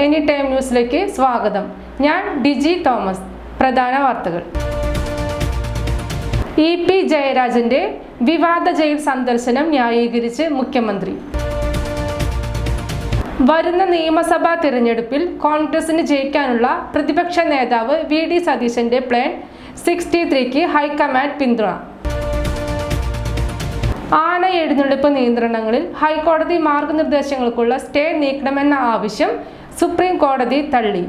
Any time ന്യൂസിലേക്ക് സ്വാഗതം. ഞാൻ ഡിജി തോമസ്. പ്രധാന വാർത്തകൾ. ഇ.പി. ജയരാജന്റെ വിവാദ ജയിൽ സന്ദർശനം ന്യായീകരിച്ച് മുഖ്യമന്ത്രി. വരുന്ന നിയമസഭാ തിരഞ്ഞെടുപ്പിൽ കോൺഗ്രസിന് ജയിക്കാനുള്ള പ്രതിപക്ഷ നേതാവ് വി.ഡി. സതീശന്റെ പ്ലാൻ 63ക്ക് ഹൈക്കമാൻഡ് പിന്തുണ. ആന എഴുന്നള്ളിപ്പ് നിയന്ത്രണങ്ങളിൽ ഹൈക്കോടതി മാർഗനിർദ്ദേശങ്ങൾക്കുള്ള സ്റ്റേ നീക്കണമെന്ന ആവശ്യം സുപ്രീം കോടതി തള്ളി.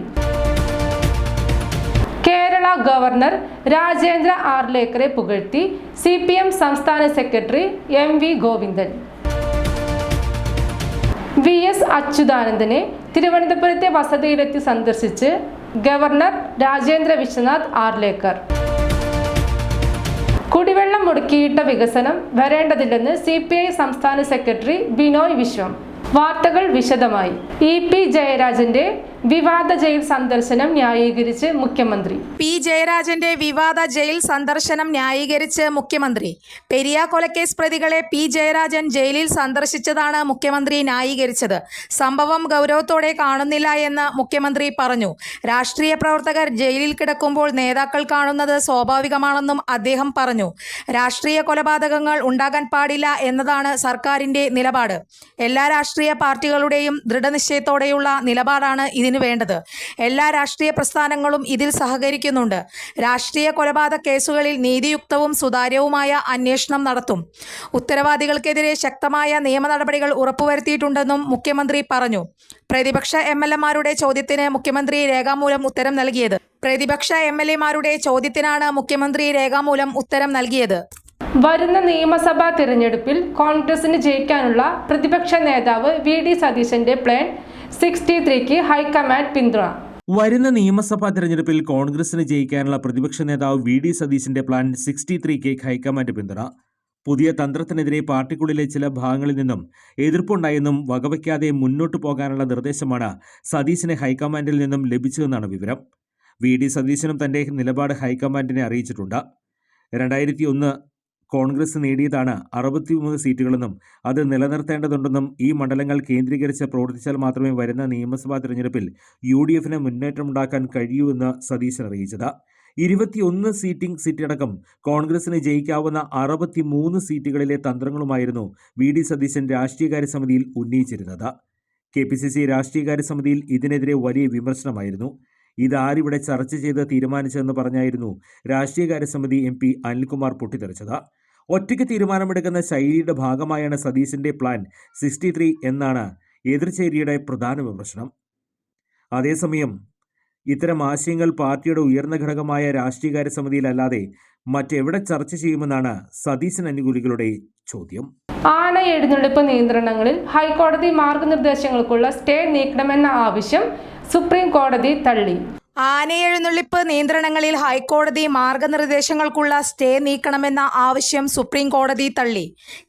കേരള ഗവർണർ രാജേന്ദ്ര ആർലേക്കറെ പുകഴ്ത്തി CPM സംസ്ഥാന സെക്രട്ടറി M.V. ഗോവിന്ദൻ. V.S. അച്യുതാനന്ദനെ തിരുവനന്തപുരത്തെ വസതിയിലെത്തി സന്ദർശിച്ച് ഗവർണർ രാജേന്ദ്ര വിശ്വനാഥ് ആർലേക്കർ. കുടിവെള്ളം മുടക്കിയിട്ട വികസനം വരേണ്ടതില്ലെന്ന് CPI സംസ്ഥാന സെക്രട്ടറി ബിനോയ് വിശ്വം. വാർത്തകൾ വിശദമായി. ഇ.പി. ജയരാജന്റെ വിവാദ ജയിൽ സന്ദർശനം ന്യായീകരിച്ച് മുഖ്യമന്ത്രി. പി ജയരാജന്റെ വിവാദ ജയിൽ സന്ദർശനം ന്യായീകരിച്ച് മുഖ്യമന്ത്രി. പെരിയ കൊലക്കേസ് പ്രതികളെ പി ജയരാജൻ ജയിലിൽ സന്ദർശിച്ചതാണ് മുഖ്യമന്ത്രി ന്യായീകരിച്ചത്. സംഭവം ഗൗരവത്തോടെ കാണുന്നില്ല എന്ന് മുഖ്യമന്ത്രി പറഞ്ഞു. രാഷ്ട്രീയ പ്രവർത്തകർ ജയിലിൽ കിടക്കുമ്പോൾ നേതാക്കൾ കാണുന്നത് സ്വാഭാവികമാണെന്നും അദ്ദേഹം പറഞ്ഞു. രാഷ്ട്രീയ കൊലപാതകങ്ങൾ ഉണ്ടാകാൻ പാടില്ല എന്നതാണ് സർക്കാരിന്റെ നിലപാട്. എല്ലാ രാഷ്ട്രീയ പാർട്ടികളുടെയും ദൃഢനിശ്ചയത്തോടെയുള്ള നിലപാടാണ് ഇതിനു വേണ്ടത്. എല്ലാ രാഷ്ട്രീയ പ്രസ്ഥാനങ്ങളും ഇതിൽ സഹകരിക്കുന്നുണ്ട്. രാഷ്ട്രീയ കൊലപാതക കേസുകളിൽ നീതിയുക്തവും സുതാര്യവുമായ അന്വേഷണം നടത്തും. ഉത്തരവാദികൾക്കെതിരെ ശക്തമായ നിയമ നടപടികൾ ഉറപ്പുവരുത്തിയിട്ടുണ്ടെന്നും മുഖ്യമന്ത്രി പറഞ്ഞു. പ്രതിപക്ഷ MLA-മാരുടെ ചോദ്യത്തിന് മുഖ്യമന്ത്രി രേഖാമൂലം ഉത്തരം നൽകിയത്. പ്രതിപക്ഷ MLA-മാരുടെ ചോദ്യത്തിനാണ് മുഖ്യമന്ത്രി രേഖാമൂലം ഉത്തരം നൽകിയത്. വരുന്ന നിയമസഭാ തിരഞ്ഞെടുപ്പിൽ കോൺഗ്രസിന് ജയിക്കാനുള്ള പ്രതിപക്ഷ നേതാവ് വി.ഡി. സതീശന്റെ പ്ലാൻ 63ക്ക് ഹൈക്കമാൻഡ് പിന്തുണ. വരുന്ന നിയമസഭാ തെരഞ്ഞെടുപ്പിൽ കോൺഗ്രസിന് ജയിക്കാനുള്ള പ്രതിപക്ഷ നേതാവ് വി.ഡി. സതീശന്റെ പ്ലാൻ 63ക്ക് ഹൈക്കമാൻഡ് പിന്തുണ. പുതിയ തന്ത്രത്തിനെതിരെ പാർട്ടിക്കുള്ളിലെ ചില ഭാഗങ്ങളിൽ നിന്നും എതിർപ്പുണ്ടായെന്നും വകവയ്ക്കാതെ മുന്നോട്ടു പോകാനുള്ള നിർദ്ദേശമാണ് സതീശന് ഹൈക്കമാൻഡിൽ നിന്നും ലഭിച്ചതെന്നാണ് വിവരം. വി.ഡി. സതീശനും തന്റെ നിലപാട് ഹൈക്കമാൻഡിനെ അറിയിച്ചിട്ടുണ്ട്. 2001 കോൺഗ്രസ് നേടിയതാണ് 63 സീറ്റുകളെന്നും അത് നിലനിർത്തേണ്ടതുണ്ടെന്നും ഈ മണ്ഡലങ്ങൾ കേന്ദ്രീകരിച്ച് പ്രവർത്തിച്ചാൽ മാത്രമേ വരുന്ന നിയമസഭാ തിരഞ്ഞെടുപ്പിൽ UDF-ന് മുന്നേറ്റമുണ്ടാക്കാൻ കഴിയൂവെന്ന് സതീശൻ അറിയിച്ചത്. 21 സീറ്റടക്കം കോൺഗ്രസിന് ജയിക്കാവുന്ന 63 സീറ്റുകളിലെ തന്ത്രങ്ങളുമായിരുന്നു വി.ഡി. സതീശൻ രാഷ്ട്രീയകാര്യ സമിതിയിൽ ഉന്നയിച്ചിരുന്നത്. KPCC രാഷ്ട്രീയകാര്യ സമിതിയിൽ ഇതിനെതിരെ വലിയ വിമർശനമായിരുന്നു. ഇതാരിവിടെ ചർച്ച ചെയ്ത് തീരുമാനിച്ചതെന്ന് പറഞ്ഞായിരുന്നു രാഷ്ട്രീയകാര്യ സമിതി MP അനിൽകുമാർ പൊട്ടിത്തെറിച്ചത്. ഒറ്റയ്ക്ക് തീരുമാനമെടുക്കുന്ന ശൈലിയുടെ ഭാഗമായാണ് സതീശന്റെ പ്ലാൻ 63 എന്നാണ് എതിർചേരിയുടെ പ്രധാന വിമർശനം. അതേസമയം ഇത്തരം ആശയങ്ങൾ പാർട്ടിയുടെ ഉയർന്ന ഘടകമായ രാഷ്ട്രീയകാര്യ സമിതിയിലല്ലാതെ മറ്റെവിടെ ചർച്ച ചെയ്യുമെന്നാണ് സതീശൻ അനുകൂലികളുടെ ചോദ്യം. ആന എഴുന്നള്ളിപ്പ് നിയന്ത്രണങ്ങളിൽ ഹൈക്കോടതി മാർഗനിർദ്ദേശങ്ങൾക്കുള്ള സ്റ്റേ നീക്കണമെന്ന ആവശ്യം സുപ്രീം കോടതി തള്ളി. ആനയെഴുന്നള്ളിപ്പ് നിയന്ത്രണങ്ങളിൽ ഹൈക്കോടതി മാർഗനിർദ്ദേശങ്ങൾക്കുള്ള സ്റ്റേ നീക്കണമെന്ന ആവശ്യം സുപ്രീം കോടതി തള്ളി.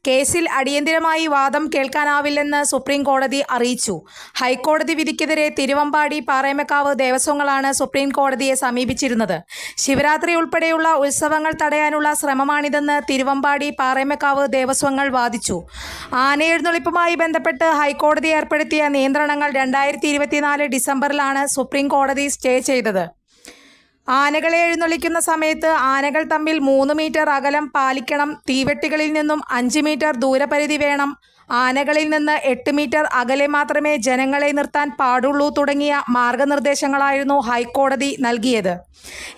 കേസിൽ അടിയന്തരമായി വാദം കേൾക്കാനാവില്ലെന്ന് സുപ്രീം കോടതി അറിയിച്ചു. ഹൈക്കോടതി വിധിക്കെതിരെ തിരുവമ്പാടി പാറേമക്കാവ് ദേവസ്വങ്ങളാണ് സുപ്രീം കോടതിയെ സമീപിച്ചിരുന്നത്. ശിവരാത്രി ഉൾപ്പെടെയുള്ള ഉത്സവങ്ങൾ തടയാനുള്ള ശ്രമമാണിതെന്ന് തിരുവമ്പാടി പാറേമക്കാവ് ദേവസ്വങ്ങൾ വാദിച്ചു. ആനയെഴുന്നള്ളിപ്പുമായി ബന്ധപ്പെട്ട് ഹൈക്കോടതി ഏർപ്പെടുത്തിയ നിയന്ത്രണങ്ങൾ 2024 ഡിസംബറിലാണ് സുപ്രീം കോടതി സ്റ്റേ ചെയ്തത്. ആനകളെ എഴുന്നള്ളിക്കുന്ന സമയത്ത് ആനകൾ തമ്മിൽ 3 മീറ്റർ അകലം പാലിക്കണം. തീവെട്ടികളിൽ നിന്നും 5 മീറ്റർ ദൂരപരിധി വേണം. ആനകളിൽ നിന്ന് 8 മീറ്റർ അകലെ മാത്രമേ ജനങ്ങളെ നിർത്താൻ പാടുള്ളൂ തുടങ്ങിയ മാർഗനിർദ്ദേശങ്ങളായിരുന്നു ഹൈക്കോടതി നൽകിയത്.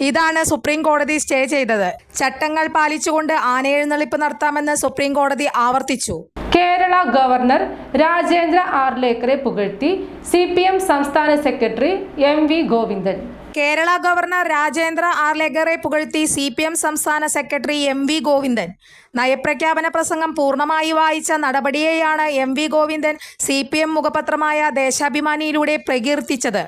ഇതാണ് സുപ്രീം കോടതി സ്റ്റേ ചെയ്തത്. ചട്ടങ്ങൾ പാലിച്ചുകൊണ്ട് ആനയെഴുന്നള്ളിപ്പ് നടത്താമെന്ന് സുപ്രീം കോടതി ആവർത്തിച്ചു. കേരള ഗവർണർ രാജേന്ദ്ര ആർലേക്കറെ പുകഴ്ത്തി CPM സംസ്ഥാന secretary M.V. Govindan. Kerala governor Rajendra ആർലേക്കറെ പുകഴ്ത്തി CPM സംസ്ഥാന സെക്രട്ടറി M.V. ഗോവിന്ദൻ. നയപ്രഖ്യാപന പ്രസംഗം പൂർണ്ണമായി വായിച്ച നടപടിയെയാണ് M.V. ഗോവിന്ദൻ CPM മുഖപത്രമായ ദേശാഭിമാനിയിലൂടെ പ്രകീർത്തിച്ചത്.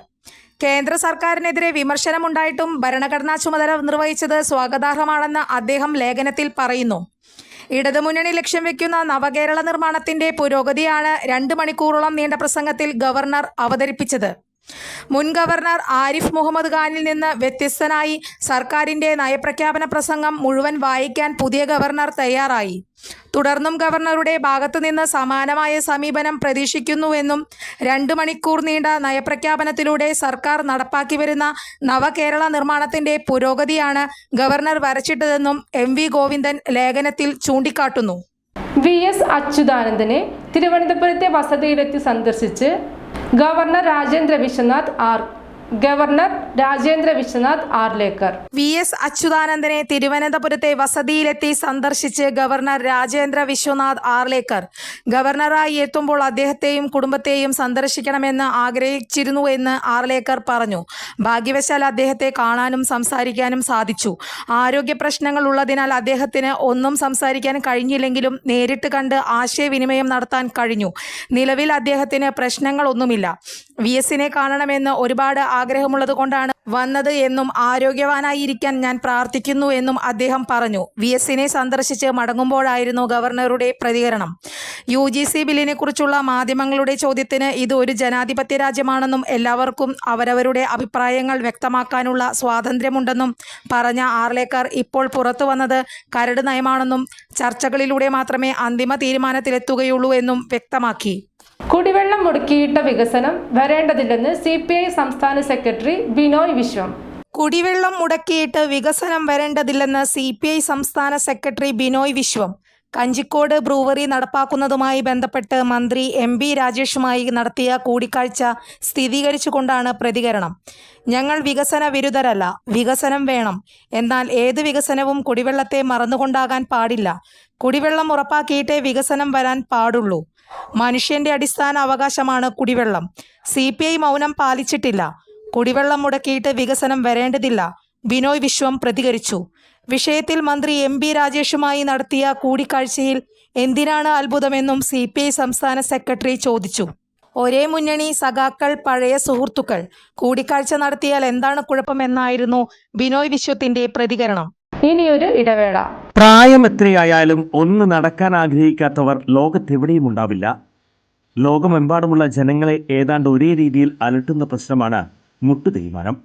കേന്ദ്ര സർക്കാരിനെതിരെ വിമർശനമുണ്ടായിട്ടും ഭരണഘടനാ ചുമതല നിർവഹിച്ചത് സ്വാഗതാർഹമാണെന്ന് അദ്ദേഹം ലേഖനത്തിൽ പറയുന്നു. ഇടതുമുന്നണി ലക്ഷ്യം വെക്കുന്ന നവകേരള നിർമ്മാണത്തിന്റെ പുരോഗതിയാണ് 2 മണിക്കൂറോളം നീണ്ട പ്രസംഗത്തിൽ ഗവർണർ അവതരിപ്പിച്ചത്. മുൻ ഗവർണർ ആരിഫ് മുഹമ്മദ് ഖാനിൽ നിന്ന് വ്യത്യസ്തനായി സർക്കാരിൻ്റെ നയപ്രഖ്യാപന പ്രസംഗം മുഴുവൻ വായിക്കാൻ പുതിയ ഗവർണർ തയ്യാറായി. തുടർന്നും ഗവർണറുടെ ഭാഗത്തുനിന്ന് സമാനമായ സമീപനം പ്രതീക്ഷിക്കുന്നുവെന്നും 2 മണിക്കൂർ നീണ്ട നയപ്രഖ്യാപനത്തിലൂടെ സർക്കാർ നടപ്പാക്കി വരുന്ന നവകേരള നിർമ്മാണത്തിന്റെ പുരോഗതിയാണ് ഗവർണർ വരച്ചിട്ടതെന്നും MV ഗോവിന്ദൻ ലേഖനത്തിൽ ചൂണ്ടിക്കാട്ടുന്നു. VS അച്യുതാനന്ദനെ തിരുവനന്തപുരത്തെ വസതിയിലെത്തി സന്ദർശിച്ച് ഗവർണർ രാജേന്ദ്ര വിശ്വനാഥ് ആർലേക്കർ. VS അച്യുതാനന്ദനെ തിരുവനന്തപുരത്തെ വസതിയിലെത്തി സന്ദർശിച്ച് ഗവർണർ രാജേന്ദ്ര വിശ്വനാഥ് ആർലേക്കർ ഗവർണറായി എത്തുമ്പോൾ അദ്ദേഹത്തെയും കുടുംബത്തെയും സന്ദർശിക്കണമെന്ന് ആഗ്രഹിച്ചിരുന്നുവെന്ന് ആർലേക്കർ പറഞ്ഞു. ഭാഗ്യവശാൽ അദ്ദേഹത്തെ കാണാനും സംസാരിക്കാനും സാധിച്ചു. ആരോഗ്യ പ്രശ്നങ്ങൾ ഉള്ളതിനാൽ അദ്ദേഹത്തിന് ഒന്നും സംസാരിക്കാൻ കഴിഞ്ഞില്ലെങ്കിലും നേരിട്ട് കണ്ട് ആശയവിനിമയം നടത്താൻ കഴിഞ്ഞു. നിലവിൽ അദ്ദേഹത്തിന് പ്രശ്നങ്ങളൊന്നുമില്ല. VSനെ കാണണമെന്ന് ഒരുപാട് ആഗ്രഹമുള്ളത് കൊണ്ടാണ് വന്നത് എന്നും ആരോഗ്യവാനായിരിക്കാൻ ഞാൻ പ്രാർത്ഥിക്കുന്നു എന്നും അദ്ദേഹം പറഞ്ഞു. VSനെ സന്ദർശിച്ച് മടങ്ങുമ്പോഴായിരുന്നു ഗവർണറുടെ പ്രതികരണം. UGC ബില്ലിനെ കുറിച്ചുള്ള മാധ്യമങ്ങളുടെ ചോദ്യത്തിന് ഇത് ഒരു ജനാധിപത്യ രാജ്യമാണെന്നും എല്ലാവർക്കും അവരവരുടെ അഭിപ്രായങ്ങൾ വ്യക്തമാക്കാനുള്ള സ്വാതന്ത്ര്യമുണ്ടെന്നും പറഞ്ഞ ആർലേക്കർ ഇപ്പോൾ പുറത്തു വന്നത് കരട് നയമാണെന്നും ചർച്ചകളിലൂടെ മാത്രമേ അന്തിമ തീരുമാനത്തിലെത്തുകയുള്ളൂ എന്നും വ്യക്തമാക്കി. കുടിവെള്ളം മുടക്കിയിട്ട വികസനം വരേണ്ടതില്ലെന്ന് CPI സംസ്ഥാന സെക്രട്ടറി ബിനോയ് വിശ്വം. കുടിവെള്ളം മുടക്കിയിട്ട് വികസനം വരേണ്ടതില്ലെന്ന് CPI സംസ്ഥാന സെക്രട്ടറി ബിനോയ് വിശ്വം കഞ്ചിക്കോട് ബ്രൂവറി നടപ്പാക്കുന്നതുമായി ബന്ധപ്പെട്ട് മന്ത്രി MB രാജേഷുമായി നടത്തിയ കൂടിക്കാഴ്ച സ്ഥിരീകരിച്ചുകൊണ്ടാണ് പ്രതികരണം. ഞങ്ങൾ വികസന വിരുദ്ധരല്ല, വികസനം വേണം. എന്നാൽ ഏത് വികസനവും കുടിവെള്ളത്തെ മറന്നുകൊണ്ടാകാൻ പാടില്ല. കുടിവെള്ളം ഉറപ്പാക്കിയിട്ടേ വികസനം വരാൻ പാടുള്ളൂ. മനുഷ്യന്റെ അടിസ്ഥാന അവകാശമാണ് കുടിവെള്ളം. CPI മൗനം പാലിച്ചിട്ടില്ല. കുടിവെള്ളം മുടക്കിയിട്ട് വികസനം വരേണ്ടതില്ല, ബിനോയ് വിശ്വം പ്രതികരിച്ചു. വിഷയത്തിൽ മന്ത്രി MB രാജേഷുമായി നടത്തിയ കൂടിക്കാഴ്ചയിൽ എന്തിനാണ് അത്ഭുതമെന്നും CPI സംസ്ഥാന സെക്രട്ടറി ചോദിച്ചു. ഒരേ മുന്നണി സഖാക്കൾ, പഴയ സുഹൃത്തുക്കൾ, കൂടിക്കാഴ്ച നടത്തിയാൽ എന്താണ് കുഴപ്പമെന്നായിരുന്നു ബിനോയ് വിശ്വത്തിന്റെ പ്രതികരണം. ഇനിയൊരു ഇടവേള. പ്രായം എത്രയായാലും ഒന്ന് നടക്കാൻ ആഗ്രഹിക്കാത്തവർ ലോകത്തെവിടെയും ഉണ്ടാവില്ല. ലോകമെമ്പാടുമുള്ള ജനങ്ങളെ ഏതാണ്ട് ഒരേ രീതിയിൽ അലട്ടുന്ന പ്രശ്നമാണ് മുട്ടുതേയ്മാനം.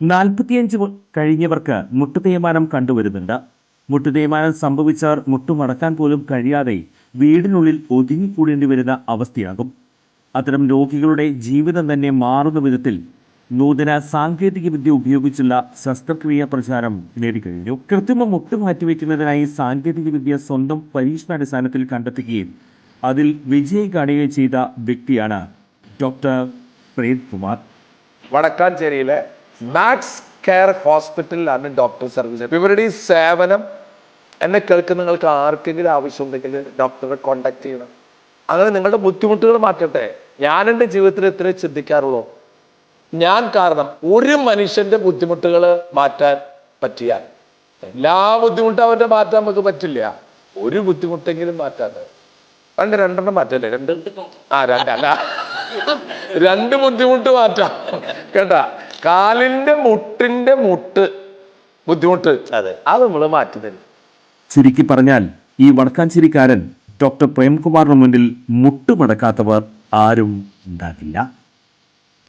45 കഴിഞ്ഞവർക്ക് മുട്ടുതേയ്മാനം കണ്ടുവരുന്നുണ്ട്. മുട്ടുതേയ്മാനം സംഭവിച്ചവർ മുട്ടുമടക്കാൻ പോലും കഴിയാതെ വീടിനുള്ളിൽ ഒതുങ്ങിക്കൂടേണ്ടി വരുന്ന അവസ്ഥയാകും. അത്തരം രോഗികളുടെ ജീവിതം തന്നെ മാറുന്ന വിധത്തിൽ നൂതന സാങ്കേതിക വിദ്യ ഉപയോഗിച്ചുള്ള ശസ്ത്രക്രിയ പ്രചാരം നേടിക്കഴിഞ്ഞു. കൃത്രിമ മുട്ട് മാറ്റിവെക്കുന്നതിനായി സാങ്കേതിക വിദ്യ സ്വന്തം പരീക്ഷണാടിസ്ഥാനത്തിൽ കണ്ടെത്തുകയും അതിൽ വിജയം കാണുകയും ചെയ്ത വ്യക്തിയാണ് ഡോക്ടർ പ്രേംകുമാർ. വടക്കാഞ്ചേരിയിലെ മാക്സ് കെയർ ഹോസ്പിറ്റലിലാണ് ഡോക്ടർ സർവീസ്. ഇവരുടെ ഈ സേവനം എന്നെ കേൾക്കുന്ന നിങ്ങൾക്ക് ആർക്കെങ്കിലും ആവശ്യമുണ്ടെങ്കിൽ ഡോക്ടറെ കോണ്ടാക്ട് ചെയ്യണം. അങ്ങനെ നിങ്ങളുടെ ബുദ്ധിമുട്ടുകൾ മാറ്റട്ടെ. ഞാൻ എൻ്റെ ജീവിതത്തിൽ എത്ര ചിന്തിക്കാറുള്ളൂ. ഞാൻ കാരണം ഒരു മനുഷ്യന്റെ ബുദ്ധിമുട്ടുകൾ മാറ്റാൻ പറ്റിയാൽ, എല്ലാ ബുദ്ധിമുട്ടും അവരുടെ മാറ്റാൻ നമുക്ക് പറ്റില്ല, ഒരു ബുദ്ധിമുട്ടെങ്കിലും മാറ്റാതെ രണ്ടെണ്ണം മാറ്റല്ലേ? രണ്ട് ബുദ്ധിമുട്ട് മാറ്റാം കേട്ടാ. കാലിന്റെ മുട്ട് ബുദ്ധിമുട്ട് അത് നമ്മൾ മാറ്റി തരും. ചുരുക്കി പറഞ്ഞാൽ ഈ വടക്കാഞ്ചേരിക്കാരൻ ഡോക്ടർ പ്രേംകുമാറിന് മുന്നിൽ മുട്ടുമടക്കാത്തവർ ആരും ഉണ്ടാകില്ല.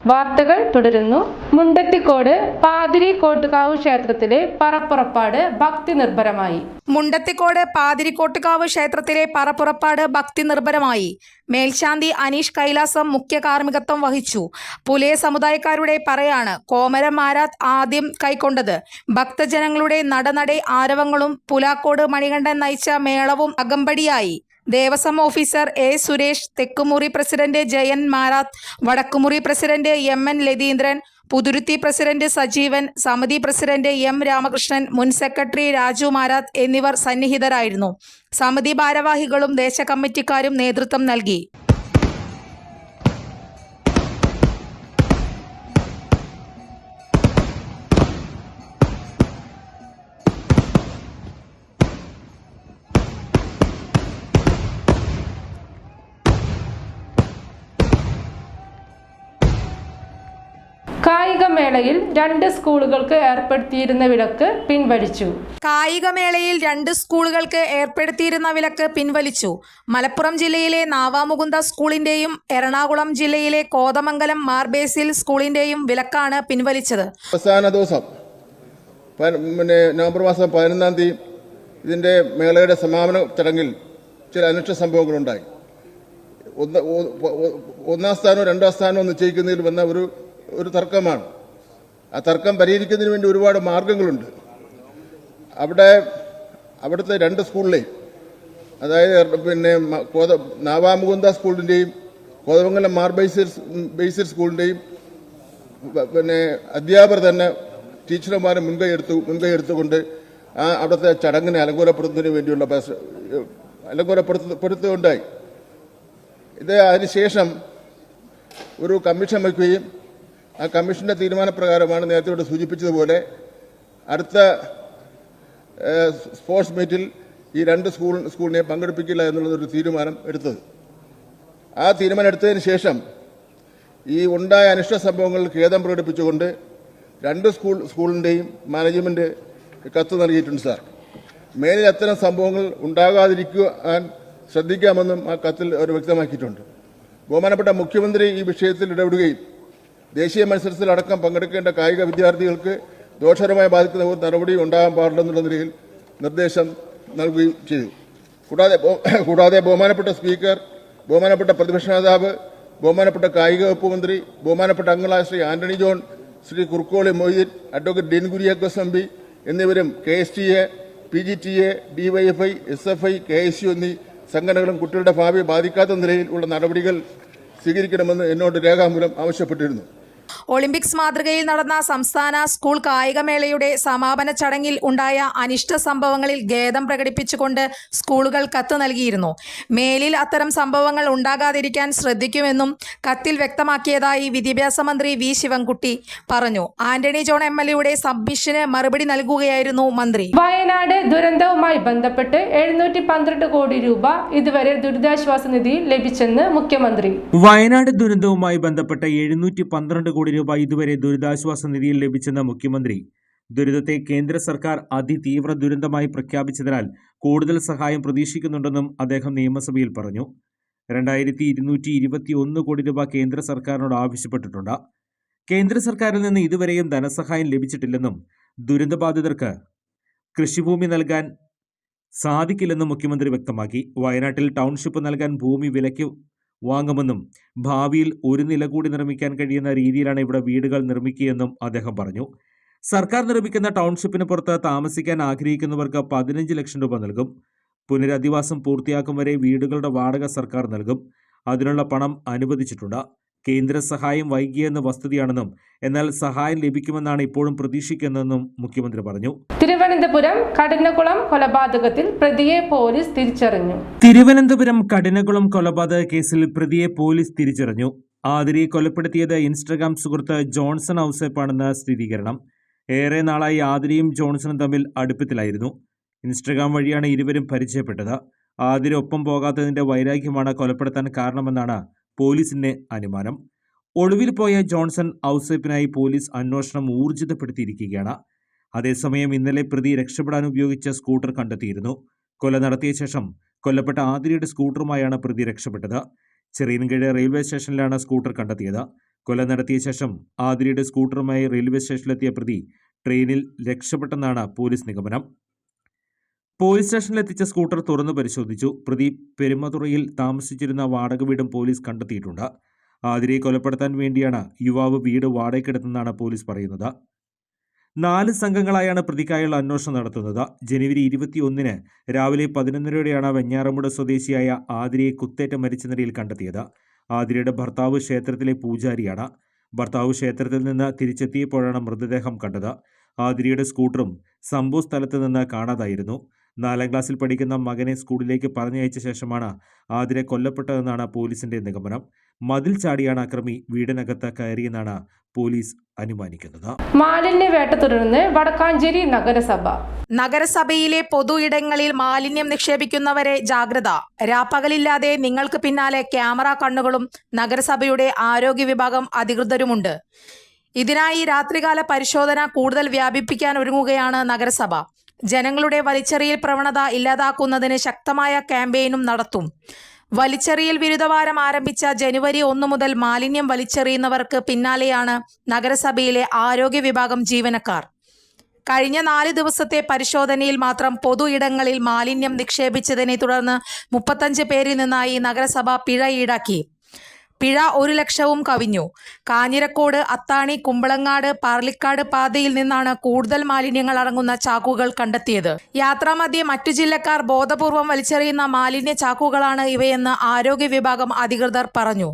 വാർത്തകൾ തുടരുന്നു. മുണ്ടത്തിക്കോട് പാതിരിക്കോട്ടുകാവ് ക്ഷേത്രത്തിലെ പറപ്പുറപ്പാട് ഭക്തി നിർഭരമായി. മുണ്ടത്തിക്കോട് പാതിരിക്കോട്ടുകാവ് ക്ഷേത്രത്തിലെ പറപ്പുറപ്പാട് ഭക്തി നിർഭരമായി. മേൽശാന്തി അനീഷ് കൈലാസം മുഖ്യ കാർമ്മികത്വം വഹിച്ചു. പുലയ സമുദായക്കാരുടെ പറയാണ് കോമരം മാരാത്ത് ആദ്യം കൈക്കൊണ്ടത്. ഭക്തജനങ്ങളുടെ നടനടെ ആരവങ്ങളും പുലാക്കോട് മണികണ്ഠൻ നയിച്ച മേളവും അകമ്പടിയായി. Devaswom officer A. Suresh, Thekkumuri president Jayan Marath, Vadakkumuri president MN Latheendran, Puthuruthy president Sajeevan, സമിതി പ്രസിഡന്റ് M. രാമകൃഷ്ണൻ, മുൻ സെക്രട്ടറി രാജു മാരാത്ത് എന്നിവർ സന്നിഹിതരായിരുന്നു. സമിതി ഭാരവാഹികളും ദേശകമ്മിറ്റിക്കാരും നേതൃത്വം നൽകി. കായിക കായികമേളയിൽ 2 സ്കൂളുകൾക്ക് ഏർപ്പെടുത്തിയിരുന്ന വിലക്ക് പിൻവലിച്ചു. കായികമേളയിൽ 2 സ്കൂളുകൾക്ക് ഏർപ്പെടുത്തിയിരുന്ന വിലക്ക് പിൻവലിച്ചു. മലപ്പുറം ജില്ലയിലെ നാവാമുകുന്ദ സ്കൂളിന്റെയും എറണാകുളം ജില്ലയിലെ കോതമംഗലം മാർ ബേസിൽ സ്കൂളിന്റെയും വിലക്കാണ് പിൻവലിച്ചത്. അവസാന ദിവസം നവംബർ മാസം 11-ാം തീയതി ഇതിന്റെ മേളയുടെ സമാപന ചടങ്ങിൽ ചില അനിഷ്ട സംഭവങ്ങളുണ്ടായി. ഒന്നാം സ്ഥാനവും 2ാം സ്ഥാനവും നിശ്ചയിക്കുന്നതിൽ വന്ന ഒരു തർക്കമാണ്. ആ തർക്കം പരിഹരിക്കുന്നതിന് വേണ്ടി ഒരുപാട് മാർഗങ്ങളുണ്ട്. അവിടുത്തെ 2 സ്കൂളിലെയും, അതായത് നാവാമുകുന്ദ സ്കൂളിന്റെയും കോതമംഗലം മാർ ബേസിൽ സ്കൂളിന്റെയും അധ്യാപകർ തന്നെ ടീച്ചർമാരെ മുൻകൈ എടുത്തുകൊണ്ട് അവിടുത്തെ ചടങ്ങിനെ അലങ്കോലപ്പെടുത്തുന്നതിന് വേണ്ടിയുള്ള അലങ്കോലപ്പെടുത്തുകയുണ്ടായി. അതിനുശേഷം ഒരു കമ്മീഷൻ വയ്ക്കുകയും ആ കമ്മീഷന്റെ തീരുമാനപ്രകാരമാണ് നേരത്തെ ഇവിടെ സൂചിപ്പിച്ചതുപോലെ അടുത്ത സ്പോർട്സ് മീറ്റിൽ ഈ 2 സ്കൂളിനെ പങ്കെടുപ്പിക്കില്ല എന്നുള്ളൊരു തീരുമാനം എടുത്തത്. ആ തീരുമാനം എടുത്തതിന് ശേഷം ഈ ഉണ്ടായ അനിഷ്ട സംഭവങ്ങളിൽ ഖേദം പ്രകടിപ്പിച്ചുകൊണ്ട് 2 സ്കൂളിന്റെയും മാനേജ്മെന്റ് കത്ത് നൽകിയിട്ടുണ്ട് സാർ. മേലിൽ അത്തരം സംഭവങ്ങൾ ഉണ്ടാകാതിരിക്കാൻ ശ്രദ്ധിക്കാമെന്നും ആ കത്തിൽ അവർ വ്യക്തമാക്കിയിട്ടുണ്ട്. ബഹുമാനപ്പെട്ട മുഖ്യമന്ത്രി ഈ വിഷയത്തിൽ ഇടപെടുകയും ദേശീയ മത്സരത്തിലടക്കം പങ്കെടുക്കേണ്ട കായിക വിദ്യാർത്ഥികൾക്ക് ദോഷകരമായി ബാധിക്കുന്ന ഒരു നടപടി ഉണ്ടാകാൻ പാടില്ലെന്നുള്ള നിലയിൽ നിർദ്ദേശം നൽകുകയും ചെയ്തു. കൂടാതെ ബഹുമാനപ്പെട്ട സ്പീക്കർ, ബഹുമാനപ്പെട്ട പ്രതിപക്ഷ നേതാവ്, ബഹുമാനപ്പെട്ട കായിക വകുപ്പ് മന്ത്രി, ബഹുമാനപ്പെട്ട അംഗങ്ങളായ Shri Antony John, Shri Kurukkoli Moideen, advocate Dean Kuriakose M P എന്നിവരും KSTA, PGTA, DYFI, SFI, KSU എന്നീ സംഘടനകളും കുട്ടികളുടെ ഭാവി ബാധിക്കാത്ത നിലയിൽ ഉള്ള നടപടികൾ സ്വീകരിക്കണമെന്ന് എന്നോട് രേഖാമൂലം ആവശ്യപ്പെട്ടിരുന്നു. ഒളിമ്പിക്സ് മാതൃകയിൽ നടന്ന സംസ്ഥാന സ്കൂൾ കായികമേളയുടെ സമാപന ചടങ്ങിൽ ഉണ്ടായ അനിഷ്ട സംഭവങ്ങളിൽ ഖേദം പ്രകടിപ്പിച്ചുകൊണ്ട് സ്കൂളുകൾ കത്ത് നൽകിയിരുന്നു. മേലിൽ അത്തരം സംഭവങ്ങൾ ഉണ്ടാകാതിരിക്കാൻ ശ്രദ്ധിക്കുമെന്നും കത്തിൽ വ്യക്തമാക്കിയതായി വിദ്യാഭ്യാസ മന്ത്രി വി ശിവൻകുട്ടി പറഞ്ഞു. ആന്റണി ജോൺ MLAയുടെ സബ്മിഷന് മറുപടി നൽകുകയായിരുന്നു മന്ത്രി. വയനാട് ദുരന്തവുമായി ബന്ധപ്പെട്ട് 712 കോടി രൂപ ഇതുവരെ ദുരിതാശ്വാസ നിധിയിൽ ലഭിച്ചെന്ന് മുഖ്യമന്ത്രി. വയനാട് ദുരന്തവുമായി ബന്ധപ്പെട്ട 712 കോടി രൂപ ഇതുവരെ ദുരിതാശ്വാസ നിധിയിൽ ലഭിച്ചെന്ന മുഖ്യമന്ത്രി ദുരിതത്തെ കേന്ദ്ര സർക്കാർ അതിതീവ്ര ദുരന്തമായി പ്രഖ്യാപിച്ചതിനാൽ കൂടുതൽ സഹായം പ്രതീക്ഷിക്കുന്നുണ്ടെന്നും അദ്ദേഹം നിയമസഭയിൽ പറഞ്ഞു. 2221 കോടി രൂപ കേന്ദ്ര സർക്കാരിനോട് ആവശ്യപ്പെട്ടിട്ടുണ്ട്. കേന്ദ്ര സർക്കാരിൽ നിന്ന് ഇതുവരെയും ധനസഹായം ലഭിച്ചിട്ടില്ലെന്നും ദുരന്തബാധിതർക്ക് കൃഷിഭൂമി നൽകാൻ സാധിക്കില്ലെന്നും മുഖ്യമന്ത്രി വ്യക്തമാക്കി. വയനാട്ടിൽ ടൗൺഷിപ്പ് നൽകാൻ ഭൂമി വിലയ്ക്ക് വാങ്ങുമെന്നും ഭാവിയിൽ ഒരു നില കൂടി നിർമ്മിക്കാൻ കഴിയുന്ന രീതിയിലാണ് ഇവിടെ വീടുകൾ നിർമ്മിക്കുകയെന്നും അദ്ദേഹം പറഞ്ഞു. സർക്കാർ നിർമ്മിക്കുന്ന ടൗൺഷിപ്പിന് പുറത്ത് താമസിക്കാൻ ആഗ്രഹിക്കുന്നവർക്ക് 15 ലക്ഷം രൂപ നൽകും. പുനരധിവാസം പൂർത്തിയാക്കും വരെ വീടുകളുടെ വാടക സർക്കാർ നൽകും. അതിനുള്ള പണം അനുവദിച്ചിട്ടുണ്ട്. കേന്ദ്ര സഹായം വൈകിയെന്ന വസ്തുതയാണെന്നും എന്നാൽ സഹായം ലഭിക്കുമെന്നാണ് ഇപ്പോഴും പ്രതീക്ഷിക്കുന്നതെന്നും മുഖ്യമന്ത്രി പറഞ്ഞു. തിരുവനന്തപുരം കഠിനകുളം കൊലപാതകത്തിൽ പ്രതിയെ പോലീസ് തിരിച്ചറിഞ്ഞു. തിരുവനന്തപുരം കഠിനകുളം കൊലപാതക കേസിൽ പ്രതിയെ പോലീസ് തിരിച്ചറിഞ്ഞു. ആതിരയെ കൊലപ്പെടുത്തിയത് ഇൻസ്റ്റഗ്രാം സുഹൃത്ത് ജോൺസൺ ഔസേപ്പാണെന്ന് സ്ഥിരീകരണം. ഏറെ നാളായി ആതിരയും ജോൺസണും തമ്മിൽ അടുപ്പത്തിലായിരുന്നു. ഇൻസ്റ്റഗ്രാം വഴിയാണ് ഇരുവരും പരിചയപ്പെട്ടത്. ആതിര ഒപ്പം പോകാത്തതിന്റെ വൈരാഗ്യമാണ് കൊലപ്പെടുത്താൻ കാരണമെന്നാണ് പോലീസിന്റെ അനുമാനം. ഒളിവിൽ പോയ ജോൺസൺ ഔസേപ്പിനായി പോലീസ് അന്വേഷണം ഊർജിതപ്പെടുത്തിയിരിക്കുകയാണ്. അതേസമയം ഇന്നലെ പ്രതി രക്ഷപ്പെടാൻ ഉപയോഗിച്ച സ്കൂട്ടർ കണ്ടെത്തിയിരുന്നു. കൊല നടത്തിയ ശേഷം കൊല്ലപ്പെട്ട ആതിരയുടെ സ്കൂട്ടറുമായാണ് പ്രതി രക്ഷപ്പെട്ടത്. ചെറിയൻകീഴ് റെയിൽവേ സ്റ്റേഷനിലാണ് സ്കൂട്ടർ കണ്ടെത്തിയത്. കൊല നടത്തിയ ശേഷം ആതിരയുടെ സ്കൂട്ടറുമായി റെയിൽവേ സ്റ്റേഷനിലെത്തിയ പ്രതി ട്രെയിനിൽ രക്ഷപ്പെട്ടെന്നാണ് പോലീസ് നിഗമനം. പോലീസ് സ്റ്റേഷനിലെത്തിച്ച സ്കൂട്ടർ തുറന്നു പരിശോധിച്ചു. പ്രതി പെരുമതുറയിൽ താമസിച്ചിരുന്ന വാടക വീടും പോലീസ് കണ്ടെത്തിയിട്ടുണ്ട്. ആതിരയെ കൊലപ്പെടുത്താൻ വേണ്ടിയാണ് യുവാവ് വീട് വാടകയ്ക്കെടുത്തെന്നാണ് പോലീസ് പറയുന്നത്. 4 സംഘങ്ങളായാണ് പ്രതിക്കായുള്ള അന്വേഷണം നടത്തുന്നത്. ജനുവരി 21 രാവിലെ 11:30യോടെയാണ് വെഞ്ഞാറമൂട് സ്വദേശിയായ ആതിരയെ കുത്തേറ്റ് മരിച്ച നിലയിൽ കണ്ടെത്തിയത്. ആതിരയുടെ ഭർത്താവ് ക്ഷേത്രത്തിലെ പൂജാരിയാണ്. ഭർത്താവ് ക്ഷേത്രത്തിൽ നിന്ന് തിരിച്ചെത്തിയപ്പോഴാണ് മൃതദേഹം കണ്ടത്. ആതിരയുടെ സ്കൂട്ടറും സംഭവ സ്ഥലത്ത് നിന്ന് കാണാതായിരുന്നു. 4ാം ക്ലാസ്സിൽ പഠിക്കുന്ന മകനെ സ്കൂളിലേക്ക് പറഞ്ഞയച്ച ശേഷമാണ് ആതിര കൊല്ലപ്പെട്ടതെന്നാണ് പോലീസിന്റെ നിഗമനം. മതിൽ ചാടിയാണ് അക്രമി വീടിനകത്ത് കയറിയെന്നാണ് പോലീസ് അനുമാനിക്കുന്നത്. മാലിന്യവേട്ട തുടർന്ന് വടക്കാഞ്ചേരി നഗരസഭ. നഗരസഭയിലെ പൊതു ഇടങ്ങളിൽ മാലിന്യം നിക്ഷേപിക്കുന്നവരെ ജാഗ്രത. രാപ്പകലില്ലാതെ നിങ്ങൾക്ക് പിന്നാലെ ക്യാമറ കണ്ണുകളും നഗരസഭയുടെ ആരോഗ്യ വിഭാഗം അധികൃതരുമുണ്ട്. ഇതിനായി രാത്രികാല പരിശോധന കൂടുതൽ വ്യാപിപ്പിക്കാൻ ഒരുങ്ങുകയാണ് നഗരസഭ. ജനങ്ങളുടെ വലിച്ചെറിയൽ പ്രവണത ഇല്ലാതാക്കുന്നതിന് ശക്തമായ ക്യാമ്പയിനും നടത്തും. വലിച്ചെറിയൽ വിരുദ്ധവാരം ആരംഭിച്ച ജനുവരി 1 മുതൽ മാലിന്യം വലിച്ചെറിയുന്നവർക്ക് പിന്നാലെയാണ് നഗരസഭയിലെ ആരോഗ്യ വിഭാഗം ജീവനക്കാർ. കഴിഞ്ഞ 4 ദിവസത്തെ പരിശോധനയിൽ മാത്രം പൊതു ഇടങ്ങളിൽ മാലിന്യം നിക്ഷേപിച്ചതിനെ തുടർന്ന് 35 പേരിൽ നിന്നായി നഗരസഭ പിഴ ഈടാക്കി. പിഴ 1 ലക്ഷവും കവിഞ്ഞു. കാഞ്ഞിരക്കോട്, അത്താണി, കുമ്പളങ്ങാട്, പാർലിക്കാട് പാതയിൽ നിന്നാണ് കൂടുതൽ മാലിന്യങ്ങൾ അടങ്ങുന്ന ചാക്കുകൾ കണ്ടെത്തിയത്. യാത്രാമധ്യേ മറ്റു ജില്ലക്കാർ ബോധപൂർവം വലിച്ചെറിയുന്ന മാലിന്യ ചാക്കുകളാണ് ഇവയെന്ന് ആരോഗ്യ വിഭാഗം അധികൃതർ പറഞ്ഞു.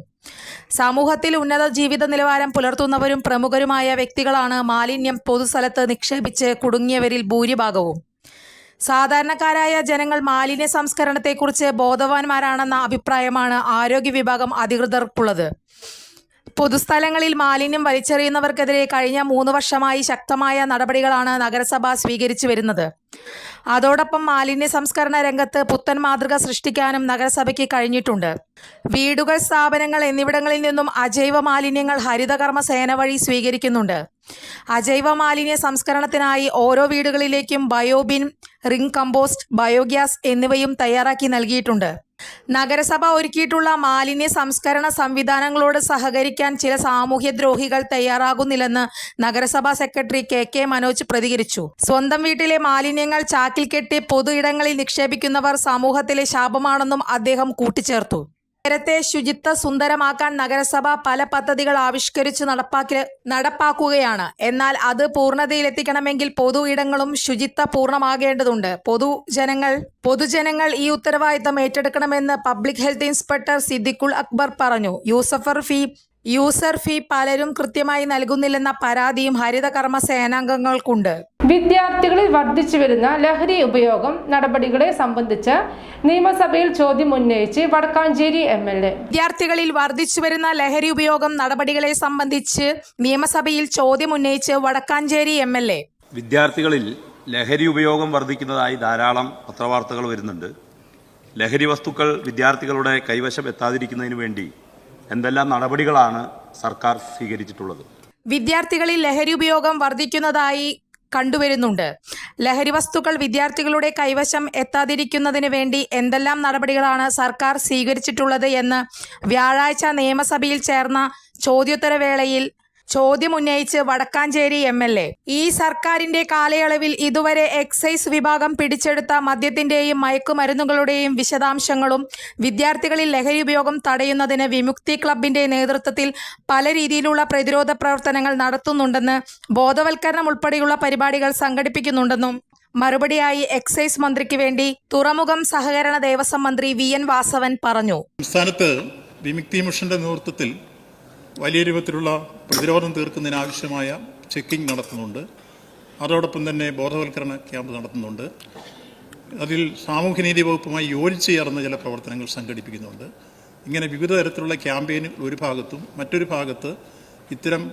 സമൂഹത്തിൽ ഉന്നത ജീവിത നിലവാരം പുലർത്തുന്നവരും പ്രമുഖരുമായ വ്യക്തികളാണ് മാലിന്യം പൊതുസ്ഥലത്ത് നിക്ഷേപിച്ച് കുടുങ്ങിയവരിൽ ഭൂരിഭാഗവും. സാധാരണക്കാരായ ജനങ്ങൾ മാലിന്യ സംസ്കരണത്തെക്കുറിച്ച് ബോധവാന്മാരാണെന്ന അഭിപ്രായമാണ് ആരോഗ്യ വിഭാഗം അധികൃതർക്കുള്ളത്. പൊതുസ്ഥലങ്ങളിൽ മാലിന്യം വലിച്ചെറിയുന്നവർക്കെതിരെ കഴിഞ്ഞ 3 വർഷമായി ശക്തമായ നടപടികളാണ് നഗരസഭ സ്വീകരിച്ചു വരുന്നത്. അതോടൊപ്പം മാലിന്യ സംസ്കരണ രംഗത്ത് പുത്തൻ മാതൃക സൃഷ്ടിക്കാനും നഗരസഭയ്ക്ക് കഴിഞ്ഞിട്ടുണ്ട്. വീടുകൾ, സ്ഥാപനങ്ങൾ എന്നിവിടങ്ങളിൽ നിന്നും അജൈവ മാലിന്യങ്ങൾ ഹരിതകർമ്മ സേന വഴി സ്വീകരിക്കുന്നുണ്ട്. അജൈവ മാലിന്യ സംസ്കരണത്തിനായി ഓരോ വീടുകളിലേക്കും ബയോബിൻ, റിംഗ് കമ്പോസ്റ്റ്, ബയോഗ്യാസ് എന്നിവയും തയ്യാറാക്കി നൽകിയിട്ടുണ്ട്. നഗരസഭ ഒരുക്കിയിട്ടുള്ള മാലിന്യ സംസ്കരണ സംവിധാനങ്ങളോട് സഹകരിക്കാൻ ചില സാമൂഹ്യദ്രോഹികൾ തയ്യാറാകുന്നില്ലെന്ന് നഗരസഭാ സെക്രട്ടറി കെ മനോജ് പ്രതികരിച്ചു. സ്വന്തം വീട്ടിലെ മാലിന്യങ്ങൾ ചാക്കിൽ കെട്ടി പൊതു ഇടങ്ങളിൽ നിക്ഷേപിക്കുന്നവർ സമൂഹത്തിലെ ശാപമാണെന്നും അദ്ദേഹം കൂട്ടിച്ചേർത്തു. നഗരത്തെ ശുചിത്വ സുന്ദരമാക്കാൻ നഗരസഭ പല പദ്ധതികൾ ആവിഷ്കരിച്ച് നടപ്പാക്കുകയാണ്. എന്നാൽ അത് പൂർണ്ണതയിലെത്തിക്കണമെങ്കിൽ പൊതു ഇടങ്ങളും ശുചിത്വ പൂർണ്ണമാകേണ്ടതുണ്ട്. പൊതുജനങ്ങൾ ഈ ഉത്തരവാദിത്തം ഏറ്റെടുക്കണമെന്ന് public health inspector Siddiqul Akbar പറഞ്ഞു. യൂസർ ഫീ പലരും കൃത്യമായി നൽകുന്നില്ലെന്ന പരാതിയും ഹരിതകർമ്മ സേനാംഗങ്ങൾക്കുണ്ട്. വിദ്യാർത്ഥികളിൽ വർദ്ധിച്ചു വരുന്ന ലഹരി ഉപയോഗം നടപടികളെ സംബന്ധിച്ച് നിയമസഭയിൽ ചോദ്യം ഉന്നയിച്ച് വടക്കാഞ്ചേരി MLA. വിദ്യാർത്ഥികളിൽ വർദ്ധിച്ചു വരുന്ന ലഹരി ഉപയോഗം നടപടികളെ സംബന്ധിച്ച് നിയമസഭയിൽ ചോദ്യം ഉന്നയിച്ച് വടക്കാഞ്ചേരി MLA. വിദ്യാർത്ഥികളിൽ ലഹരി ഉപയോഗം വർദ്ധിക്കുന്നതായി ധാരാളം പത്രവാർത്തകൾ വരുന്നുണ്ട്. ലഹരി വസ്തുക്കൾ വിദ്യാർത്ഥികളുടെ കൈവശം എത്താതിരിക്കുന്നതിന് വേണ്ടി എന്തെല്ലാം നടപടികളാണ് സർക്കാർ സ്വീകരിച്ചിട്ടുള്ളത്? വിദ്യാർത്ഥികളിൽ ലഹരി ഉപയോഗം വർദ്ധിക്കുന്നതായി കണ്ടുവരുന്നുണ്ട്. ലഹരി വസ്തുക്കൾ വിദ്യാർത്ഥികളുടെ കൈവശം എത്താതിരിക്കുന്നതിന് വേണ്ടി എന്തെല്ലാം നടപടികളാണ് സർക്കാർ സ്വീകരിച്ചിട്ടുള്ളത് എന്ന് വ്യാഴാഴ്ച നിയമസഭയിൽ ചേർന്ന ചോദ്യോത്തരവേളയിൽ ചോദ്യമുന്നയിച്ച് വടക്കാഞ്ചേരി MLA. ഈ സർക്കാരിന്റെ കാലയളവിൽ ഇതുവരെ എക്സൈസ് വിഭാഗം പിടിച്ചെടുത്ത മദ്യത്തിന്റെയും മയക്കുമരുന്നുകളുടെയും വിശദാംശങ്ങളും വിദ്യാർത്ഥികളിൽ ലഹരി ഉപയോഗം തടയുന്നതിന് വിമുക്തി ക്ലബിന്റെ നേതൃത്വത്തിൽ പല രീതിയിലുള്ള പ്രതിരോധ പ്രവർത്തനങ്ങൾ നടത്തുന്നുണ്ടെന്ന്, ബോധവൽക്കരണം ഉൾപ്പെടെയുള്ള പരിപാടികൾ സംഘടിപ്പിക്കുന്നുണ്ടെന്നും മറുപടിയായി എക്സൈസ് മന്ത്രിക്ക് വേണ്ടി തുറമുഖം സഹകരണ ദേവസ്വം മന്ത്രി VN വാസവൻ പറഞ്ഞു. സംസ്ഥാനത്ത് വിമുക്തി മിഷന്റെ നേതൃത്വത്തിൽ വലിയ രൂപത്തിലുള്ള പ്രതിരോധം തീർക്കുന്നതിനാവശ്യമായ ചെക്കിംഗ് നടത്തുന്നുണ്ട്. അതോടൊപ്പം തന്നെ ബോധവൽക്കരണ ക്യാമ്പ് നടത്തുന്നുണ്ട്. അതിൽ സാമൂഹ്യനീതി വകുപ്പുമായി യോജിച്ച് ചേർന്ന ചില പ്രവർത്തനങ്ങൾ സംഘടിപ്പിക്കുന്നുണ്ട്. ഇങ്ങനെ വിവിധ തരത്തിലുള്ള ക്യാമ്പയിനുകൾ ഒരു ഭാഗത്തും മറ്റൊരു ഭാഗത്ത് ഇത്തരം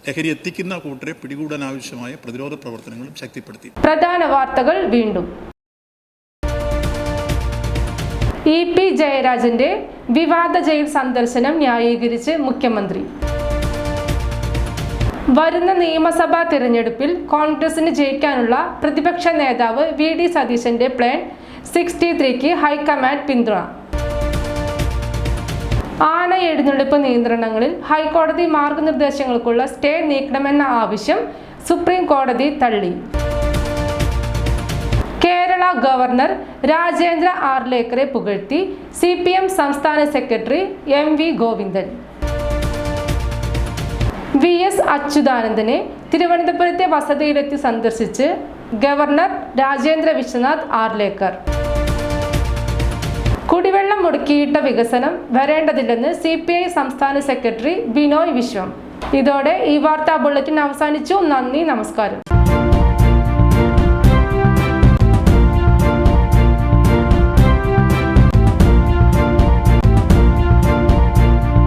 ലഹരി എത്തിക്കുന്ന കൂട്ടരെ പിടികൂടാൻ ആവശ്യമായ പ്രതിരോധ പ്രവർത്തനങ്ങളും ശക്തിപ്പെടുത്തി. പ്രധാന വാർത്തകൾ വീണ്ടും. EP ജയരാജന്റെ വിവാദ ജയിൽ സന്ദർശനം ന്യായീകരിച്ച് മുഖ്യമന്ത്രി. വരുന്ന നിയമസഭാ തിരഞ്ഞെടുപ്പിൽ കോൺഗ്രസിന് ജയിക്കാനുള്ള പ്രതിപക്ഷ നേതാവ് VD സതീശന്റെ പ്ലാൻ 63ക്ക് ഹൈക്കമാൻഡ് പിന്തുണ. ആന എഴുന്നള്ളിപ്പ് നിയന്ത്രണങ്ങളിൽ ഹൈക്കോടതി മാർഗനിർദ്ദേശങ്ങൾക്കുള്ള സ്റ്റേ നീക്കണമെന്ന ആവശ്യം സുപ്രീം കോടതി തള്ളി. കേരള ഗവർണർ രാജേന്ദ്ര ആർലേക്കറെ പുകഴ്ത്തി CPM സംസ്ഥാന സെക്രട്ടറി MV ഗോവിന്ദൻ. VS അച്യുതാനന്ദനെ തിരുവനന്തപുരത്തെ വസതിയിലെത്തി സന്ദർശിച്ച് ഗവർണർ രാജേന്ദ്ര വിശ്വനാഥ് ആർലേക്കർ. കുടിവെള്ളം മുടക്കിയിട്ട വികസനം വരേണ്ടതില്ലെന്ന് CPI സംസ്ഥാന സെക്രട്ടറി ബിനോയ് വിശ്വം. ഇതോടെ ഈ വാർത്താ ബുള്ളറ്റിൻ അവസാനിച്ചു. നന്ദി, നമസ്കാരം.